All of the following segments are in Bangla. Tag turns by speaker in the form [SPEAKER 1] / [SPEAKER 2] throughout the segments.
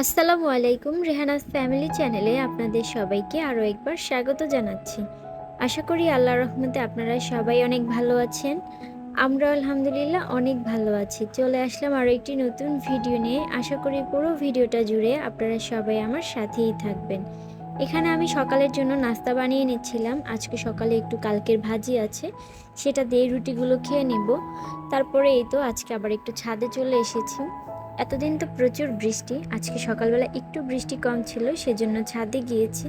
[SPEAKER 1] আসসালামু আলাইকুম। রেহানাস ফ্যামিলি চ্যানেলে আপনাদের সবাইকে আরও একবার স্বাগত জানাচ্ছি। আশা করি আল্লাহর রহমতে আপনারা সবাই অনেক ভালো আছেন। আমরা আলহামদুলিল্লাহ অনেক ভালো আছি। চলে আসলাম আরও একটি নতুন ভিডিও নিয়ে। আশা করি পুরো ভিডিওটা জুড়ে আপনারা সবাই আমার সাথেই থাকবেন। এখানে আমি সকালের জন্য নাস্তা বানিয়ে নিচ্ছিলাম। আজকে সকালে একটু কালকের ভাজি আছে, সেটা দিয়ে রুটিগুলো খেয়ে নেব। তারপরে এই তো আজকে আবার একটু ছাদে চলে এসেছি। এতদিন তো প্রচুর বৃষ্টি, আজকে সকালবেলা একটু বৃষ্টি কম ছিল, সেজন্য ছাদে গিয়েছি।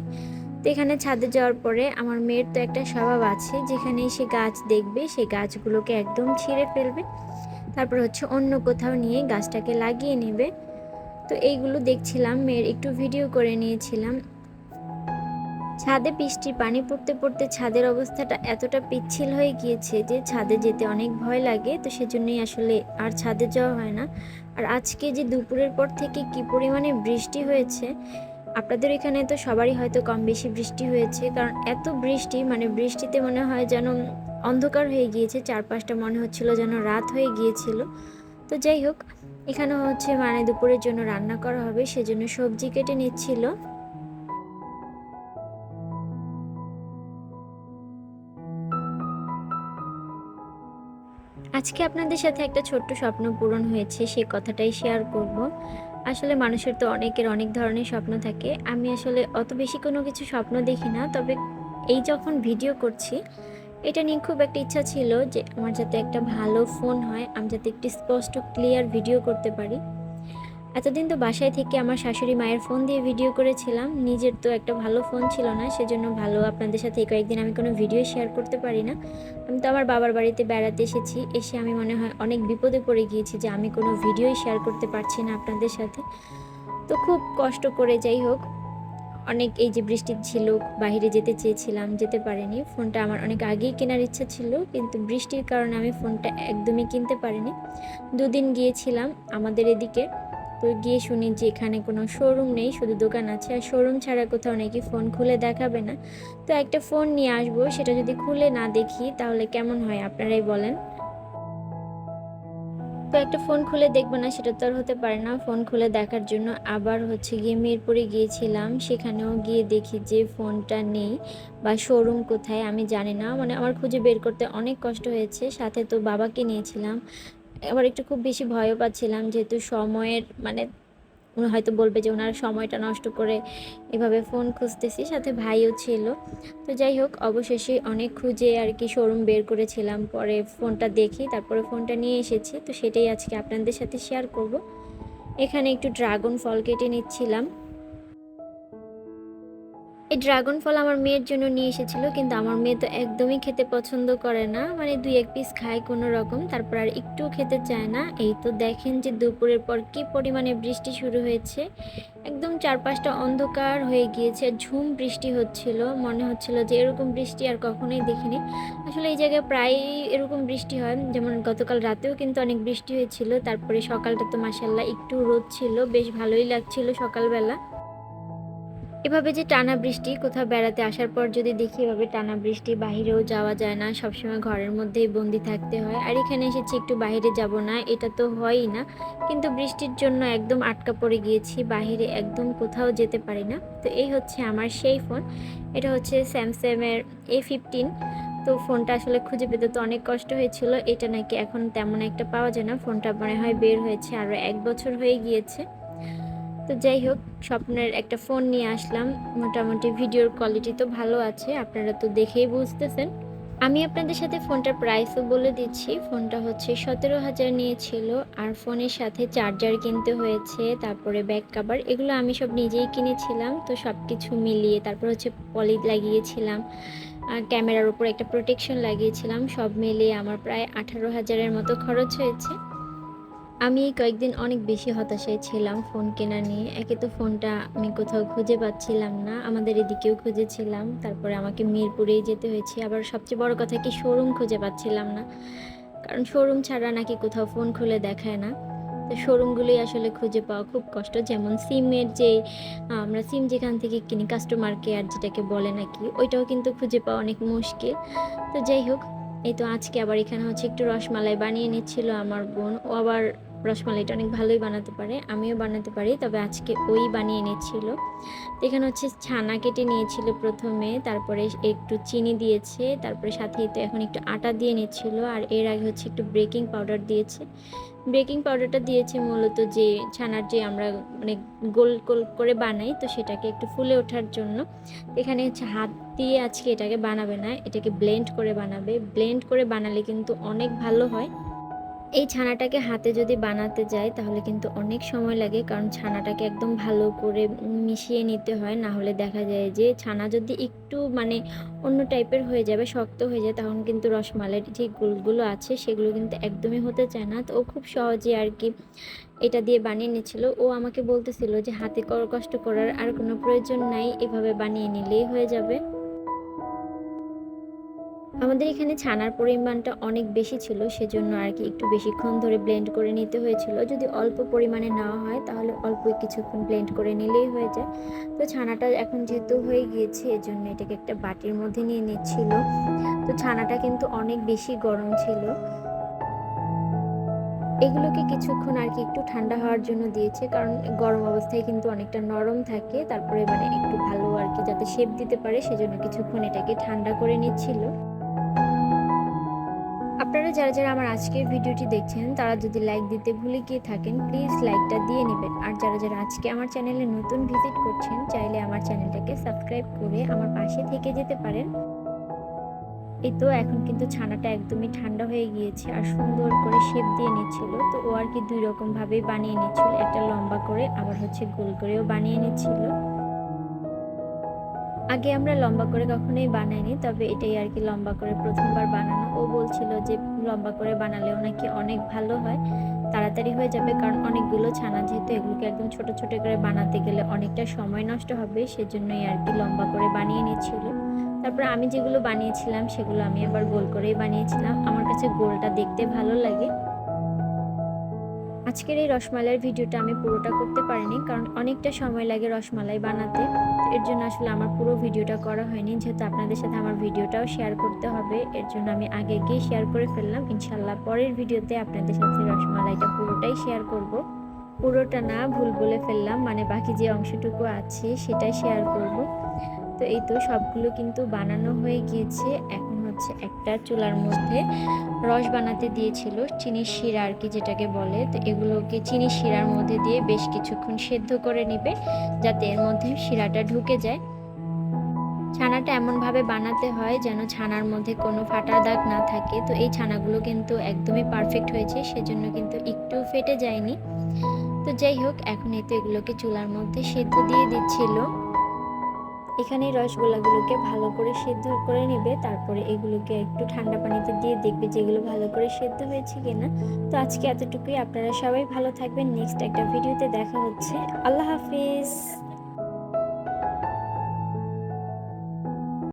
[SPEAKER 1] তো এখানে ছাদে যাওয়ার পরে আমার মেয়ের তো একটা স্বভাব আছে, যেখানে সে গাছ দেখবে সেই গাছগুলোকে একদম ছিঁড়ে ফেলবে, তারপর হচ্ছে অন্য কোথাও নিয়ে গাছটাকে লাগিয়ে নেবে। তো এইগুলো দেখছিলাম, মেয়ের একটু ভিডিও করে নিয়েছিলাম। ছাদে বৃষ্টির পানি পড়তে পড়তে ছাদের অবস্থাটা এতটা পিচ্ছিল হয়ে গিয়েছে যে ছাদে যেতে অনেক ভয় লাগে, তো সেজন্যই আসলে আর ছাদে যাওয়া হয় না। আর আজকে যে দুপুরের পর থেকে কি পরিমাণে বৃষ্টি হয়েছে, আপনাদের এখানে তো সবারই হয়তো কম বেশি বৃষ্টি হয়েছে, কারণ এত বৃষ্টি, মানে বৃষ্টিতে মনে হয় যেন অন্ধকার হয়ে গিয়েছে, চারপাশটা মনে হচ্ছিল যেন রাত হয়ে গিয়েছিল। তো যাই হোক, এখানে হচ্ছে মানে দুপুরের জন্য রান্না করা হবে, সেজন্য সবজি কেটে নিচ্ছিল। আজকে আপনাদের সাথে একটা ছোট্ট স্বপ্ন পূরণ হয়েছে, সে কথাটাই শেয়ার করব। আসলে মানুষের তো অনেকের অনেক ধরনের স্বপ্ন থাকে। আমি আসলে অত বেশি কোনো কিছু স্বপ্ন দেখি না, তবে এই যখন ভিডিও করছি এটা নিয়ে খুব একটা ইচ্ছা ছিল যে আমার যাতে একটা ভালো ফোন হয়, আমি যাতে একটি স্পষ্ট ক্লিয়ার ভিডিও করতে পারি। এতদিন তো বাসায় থেকে আমার শাশুড়ি মায়ের ফোন দিয়ে ভিডিও করেছিলাম, নিজের তো একটা ভালো ফোন ছিল না, সেজন্য ভালো আপনাদের সাথে এই কয়েকদিন আমি কোনো ভিডিও শেয়ার করতে পারি না। আমি তো আমার বাবার বাড়িতে বেড়াতে এসেছি, এসে আমি মনে হয় অনেক বিপদে পড়ে গিয়েছি যে আমি কোনো ভিডিওই শেয়ার করতে পারছি না আপনাদের সাথে। তো খুব কষ্ট করে, যাই হোক, অনেক এই যে বৃষ্টি ছিল, বাইরে যেতে চেয়েছিলাম, যেতে পারিনি। ফোনটা আমার অনেক আগেই কেনার ইচ্ছা ছিল, কিন্তু বৃষ্টির কারণে আমি ফোনটা একদমই কিনতে পারিনি। দুদিন গিয়েছিলাম আমাদের এদিকে, তো গিয়ে শুনি যে এখানে কোনো শোরুম নেই, শুধু দোকান আছে, আর শোরুম ছাড়া কোথাও নাকি ফোন খুলে দেখাবে না। তো একটা ফোন নিয়ে আসবো, সেটা যদি খুলে না দেখি তাহলে কেমন হয় আপনারাই বলেন। তো একটা ফোন খুলে দেখবো না, সেটা তো আর হতে পারে না। ফোন খুলে দেখার জন্য আবার হচ্ছে গিয়ে মিরপুরে গিয়েছিলাম, সেখানেও গিয়ে দেখি যে ফোনটা নেই, বা শোরুম কোথায় আমি জানি না, মানে আমার খুঁজে বের করতে অনেক কষ্ট হয়েছে। সাথে তো বাবাকে নিয়েছিলাম, আবার একটু খুব বেশি ভয়ও পাচ্ছিলাম, যেহেতু সময়ের মানে উনি হয়তো বলবে যে ওনার সময়টা নষ্ট করে এভাবে ফোন খুঁজতেছি, সাথে ভাইও ছিল। তো যাই হোক, অবশেষে অনেক খুঁজে আর কি শোরুম বের করেছিলাম, পরে ফোনটা দেখি, তারপরে ফোনটা নিয়ে এসেছি। তো সেটাই আজকে আপনাদের সাথে শেয়ার করব। এখানে একটু ড্রাগন ফল কেটে নিচ্ছিলাম। এই ড্রাগন ফল আমার মেয়ের জন্য নিয়ে এসেছিল, কিন্তু আমার মেয়ে তো একদমই খেতে পছন্দ করে না, মানে 2-1 পিস খায় কোনো রকম, তারপর আর একটু খেতে চায় না। এই তো দেখেন যে দুপুরের পর কি পরিমাণে বৃষ্টি শুরু হয়েছে, একদম চারপাশটা অন্ধকার হয়ে গিয়েছে, ঝুম বৃষ্টি হচ্ছিল, মনে হচ্ছিল যে এরকম বৃষ্টি আর কখনোই দেখিনি। আসলে এই জায়গায় প্রায়ই এরকম বৃষ্টি হয়, যেমন গতকাল রাতেও কিন্তু অনেক বৃষ্টি হয়েছিল। তারপরে সকালটা তো মাশাআল্লাহ একটু রোদ ছিল, বেশ ভালোই লাগছিল সকালবেলা। এভাবে যে টানা বৃষ্টি, কোথাও বেড়াতে আসার পর যদি দেখি এভাবে টানা বৃষ্টি, বাহিরেও যাওয়া যায় না, সবসময় ঘরের মধ্যেই বন্দি থাকতে হয়। আর এখানে এসেছি একটু বাইরে যাব না, এটা তো হয়ই না, কিন্তু বৃষ্টির জন্য একদম আটকা পড়ে গিয়েছি, বাহিরে একদম কোথাও যেতে পারি না। তো এই হচ্ছে আমার সেই ফোন, এটা হচ্ছে স্যামসাংয়ের A15। তো ফোনটা আসলে খুঁজে পেতে তো অনেক কষ্ট হয়েছিল, এটা নাকি এখন তেমন একটা পাওয়া যায় না, ফোনটা মনে হয় বের হয়েছে আরও 1 বছর হয়ে গিয়েছে। তো যাই হোক, স্বপ্নের একটা ফোন নিয়ে আসলাম। মোটামুটি ভিডিওর কোয়ালিটি তো ভালো আছে, আপনারা তো দেখেই বুঝতেছেন। আমি আপনাদের সাথে ফোনটার প্রাইসও বলে দিচ্ছি। ফোনটা হচ্ছে 17,000 নিয়েছিল, আর ফোনের সাথে চার্জার কিনতে হয়েছে, তারপরে ব্যাক কভার, এগুলো আমি সব নিজেই কিনেছিলাম। তো সব কিছু মিলিয়ে তারপর হচ্ছে পলি লাগিয়েছিলাম, আর ক্যামেরার উপর একটা প্রোটেকশন লাগিয়েছিলাম, সব মিলিয়ে আমার প্রায় 18,000-এর মতো খরচ হয়েছে। আমি এই কয়েকদিন অনেক বেশি হতাশায় ছিলাম ফোন কেনা নিয়ে। একে তো ফোনটা আমি কোথাও খুঁজে পাচ্ছিলাম না, আমাদের এদিকেও খুঁজেছিলাম, তারপরে আমাকে মিরপুরেই যেতে হয়েছে। আবার সবচেয়ে বড় কথা কি, শোরুম খুঁজে পাচ্ছিলাম না, কারণ শোরুম ছাড়া নাকি কোথাও ফোন খুলে দেখায় না। তো শোরুমগুলোই আসলে খুঁজে পাওয়া খুব কষ্ট, যেমন সিমের যে আমরা সিম যেখান থেকে কিনি, কাস্টমার কেয়ার যেটাকে বলে নাকি, ওইটাও কিন্তু খুঁজে পাওয়া অনেক মুশকিল। তো যাই হোক, এই তো আজকে আবার এখানে হচ্ছে একটু রসমালাই বানিয়ে নিচ্ছিল আমার বোন, ও আবার রসমালাইটা অনেক ভালোই বানাতে পারে, আমিও বানাতে পারি, তবে আজকে ওই বানিয়ে এনেছিল। তো এখানে হচ্ছে ছানা কেটে নিয়েছিল প্রথমে, তারপরে একটু চিনি দিয়েছে, তারপরে সাথেই তো এখন একটু আটা দিয়ে নিচ্ছিল, আর এর আগে হচ্ছে একটু বেকিং পাউডার দিয়েছে। বেকিং পাউডারটা দিয়েছে মূলত যে ছানার যে আমরা মানে গোল গোল করে বানাই, তো সেটাকে একটু ফুলে ওঠার জন্য। এখানে হচ্ছে হাত দিয়ে আজকে এটাকে বানাবে না, এটাকে ব্লেন্ড করে বানাবে। ব্লেন্ড করে বানালে কিন্তু অনেক ভালো হয়। এই ছানাটাকে হাতে যদি বানাতে যাই তাহলে কিন্তু অনেক সময় লাগে, কারণ ছানাটাকে একদম ভালো করে মিশিয়ে নিতে হয়, না হলে দেখা যায় যে ছানা যদি একটু মানে অন্য টাইপের হয়ে যাবে, শক্ত হয়ে যায়, তখন কিন্তু রসমালাইয়ের যে গোলগুলো আছে সেগুলো কিন্তু একদমই হতে চায় না। তো ও খুব সহজে আর কি এটা দিয়ে বানিয়ে নিচ্ছিল। ও আমাকে বলতেছিল যে হাতে কষ্ট করার আর কোনো প্রয়োজন নাই, এভাবে বানিয়ে নিলেই হয়ে যাবে। আমাদের এখানে ছানার পরিমাণটা অনেক বেশি ছিল, সেজন্য আর কি একটু বেশিক্ষণ ধরে ব্লেন্ড করে নিতে হয়েছিল। যদি অল্প পরিমাণে নেওয়া হয় তাহলে অল্প কিছুক্ষণ ব্লেন্ড করে নিলেই হয়ে যায়। তো ছানাটা এখন যেহেতু হয়ে গিয়েছে, এজন্য এটাকে একটা বাটির মধ্যে নিয়ে নিচ্ছিল। তো ছানাটা কিন্তু অনেক বেশি গরম ছিল। এগুলোকে কিছুক্ষণ আর কি একটু ঠান্ডা হওয়ার জন্য দিয়েছে, কারণ গরম অবস্থায় কিন্তু অনেকটা নরম থাকে, তারপরে মানে একটু ভালো আর কি যাতে শেপ দিতে পারে, সেজন্য কিছুক্ষণ এটাকে ঠান্ডা করে নিচ্ছিল। আপনারা যারা আমার আজকের ভিডিওটি দেখছেন তারা যদি লাইক দিতে ভুলে গিয়ে থাকেন, প্লিজ লাইকটা দিয়ে নেবেন। আর যারা আজকে আমার চ্যানেলে নতুন ভিজিট করছেন, চাইলে আমার চ্যানেলটাকে সাবস্ক্রাইব করে আমার পাশে থেকে যেতে পারেন। এই তো এখন কিন্তু ছানাটা একদমই ঠান্ডা হয়ে গিয়েছে আর সুন্দর করে শেপ দিয়ে নিচ্ছিল। তো ও আর কি দুই রকম ভাবেই বানিয়ে নিচ্ছিল, একটা লম্বা করে আবার হচ্ছে গোল করেও বানিয়ে নিচ্ছিল। আগে আমরা লম্বা করে কখনোই বানাইনি, তবে এটাই আর কি লম্বা করে প্রথমবার বানানো। ও বলছিল যে লম্বা করে বানালেও নাকি অনেক ভালো হয়, তাড়াতাড়ি হয়ে যাবে, কারণ অনেকগুলো ছানা যেহেতু এগুলোকে একদম ছোট ছোট করে বানাতে গেলে অনেকটা সময় নষ্ট হবে, সেজন্যই আর কি লম্বা করে বানিয়ে নিচ্ছিল। তারপর আমি যেগুলো বানিয়েছিলাম সেগুলো আমি আবার গোল করেই বানিয়েছিলাম, আমার কাছে গোলটা দেখতে ভালো লাগে। আজকের এই রসমালাইয়ের ভিডিওটা আমি পুরোটা করতে পারিনি, কারণ অনেকটা সময় লাগে রসমালাই বানাতে। এর জন্য আসলে আমার পুরো ভিডিওটা করা হয়নি, যেহেতু আপনাদের সাথে আমার ভিডিওটাও শেয়ার করতে হবে, এর জন্য আমি আগে গিয়ে শেয়ার করে ফেললাম। ইনশাল্লাহ পরের ভিডিওতে আপনাদের সাথে রসমালাইটা পুরোটাই শেয়ার করব। পুরোটা না, ভুল বলে ফেললাম, মানে বাকি যে অংশটুকু আছে সেটাই শেয়ার করব। তো এই তো সবগুলো কিন্তু বানানো হয়ে গিয়েছে। এখন হচ্ছে একটা চুলার মধ্যে রস বানাতে দিয়েছিল, চিনির শিরা আর কি যেটাকে বলে। তো এগুলোকে চিনির শিরার মধ্যে দিয়ে বেশ কিছুক্ষণ সেদ্ধ করে নেবে, যাতে এর মধ্যে শিরাটা ঢুকে যায়। ছানাটা এমনভাবে বানাতে হয় যেন ছানার মধ্যে কোনো ফাটা দাগ না থাকে। তো এই ছানাগুলো কিন্তু একদমই পারফেক্ট হয়েছে, সেজন্য কিন্তু একটু ফেটে যায়নি। তো যাই হোক, এখন এই তো এগুলোকে চুলার মধ্যে সেদ্ধ দিয়ে দিচ্ছিল। এখানে রসগোল্লাগুলোকে ভালো করে সেদ্ধ করে নেবে, তারপরে এগুলোকে একটু ঠান্ডা পানিতে দিয়ে দেখবে যেগুলো ভালো করে সেদ্ধ হয়েছে কিনা। তো আজকে এতটুকুই, আপনারা সবাই ভালো থাকবেন। নেক্সট একটা ভিডিওতে দেখা হচ্ছে। আল্লাহ হাফিজ।